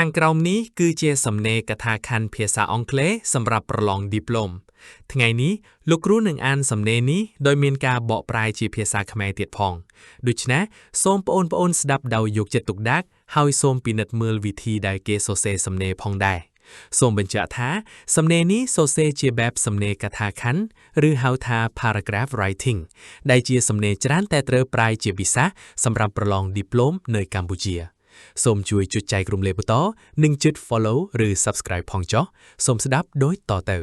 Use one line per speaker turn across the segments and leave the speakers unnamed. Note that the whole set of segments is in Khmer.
ខាងក្រោមនេះគឺជាសំណេរកថាខណ្ឌភាសាអង់គ្លេសសម្រាប់ប្រឡងឌីប្លូមថ្ងៃនេះលោកគ្រូនឹងអានសំណេរនេះដោយមានការបកប្រែជាភាសាខ្មែរទៀតផងដូច្នេះសូមបងប្អូនស្ដាប់ដោយយកចិត្តទុកដាក់ហើយសូមពិនិត្យមើលវិធីដែលគេសរសេរសំណេរផងដែរសូមបញ្ជាក់ថាសំណេរនេះសរសេរជាបែបសំណេរកថាខណ្ឌឬហៅថា paragraph writing ដែលជាសំណេរច្រើនតែត្រូវប្រើជាពិសេសសម្រាប់ប្រឡងឌីប្លូមនៅកម្ពុជាសូមជួយចុចចែករំលែកបន្តនិងចុច follow ឬ subscribe ផងចុះសូមស្ដាប់ដូចតទៅ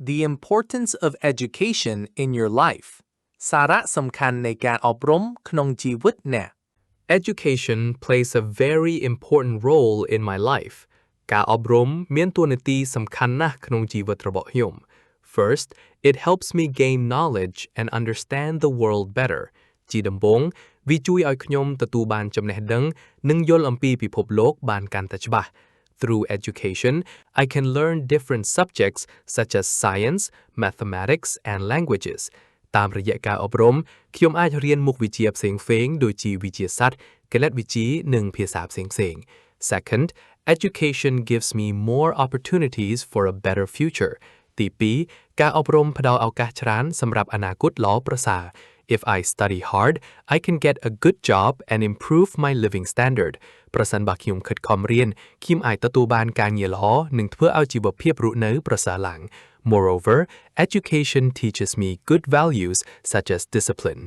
The importance of education in your life សារៈសំខាន់នៃការអប់រំក្នុងជីវិតអ្នក
Education plays a very important role in my life ការអប់រំមានតួនាទីសំខាន់ណាស់ក្នុងជីវិតរបស់ខ្ញុំ First, it helps me gain knowledge and understand the world better ជាដំបូងវាជួយឲ្យខ្ញុំទទួលបានចំណេះដឹងនិងយល់អំពីពិភពលោកបានកាន់តែច្បាស់ Through education, I can learn different subjects such as science, mathematics, and languages. តាមរយៈការអប់រំខ្ញុំអាចរៀនមុខវិជ្ជាផ្សេងៗដូចជាវិទ្យាសាស្ត្រគណិតវិទ្យានិងភាសាផ្សេងៗ Second, education gives me more opportunities for a better future. ទី2ការអប់រំផ្ដល់ឱកាសច្រើនសម្រាប់អនាគតល្អប្រសើរ If I study hard, I can get a good job and improve my living standard. ប្រសិនបើខ្ញុំខិតខំរៀនខ្ញុំអាចទទួលបានការងារល្អនិងធ្វើឲ្យជីវភាពរស់នៅប្រសើរឡើង Moreover, education teaches me good values such as discipline,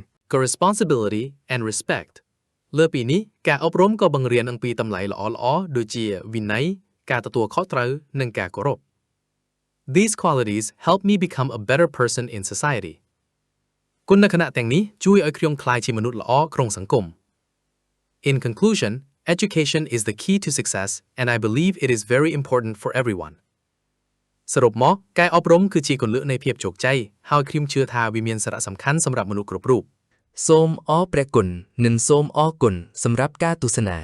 responsibility and respect លើពីនេះការអប់រំក៏បង្រៀនអំពីតម្លៃល្អៗដូចជាវិន័យការទទួលខុសត្រូវនិងការគោរព These qualities help me become a better person in society. គុណលក្ខណៈទាំងនេះជួយឲ្យខ្ញុំក្លាយជាមនុស្សល្អក្នុងសង្គម In conclusion, education is the key to success and I believe it is very important for everyone. សរុបមកការអប់រំគឺជាគន្លឹះនៃភាពជោគជ័យហើយខ្ញុំជឿថាវាមានសារៈសំខាន់សម្រាប់មនុស្សគ្រប់រូប
សូមអរព្រះគុណនិងសូមអរគុណសម្រាប់ការទស្សនា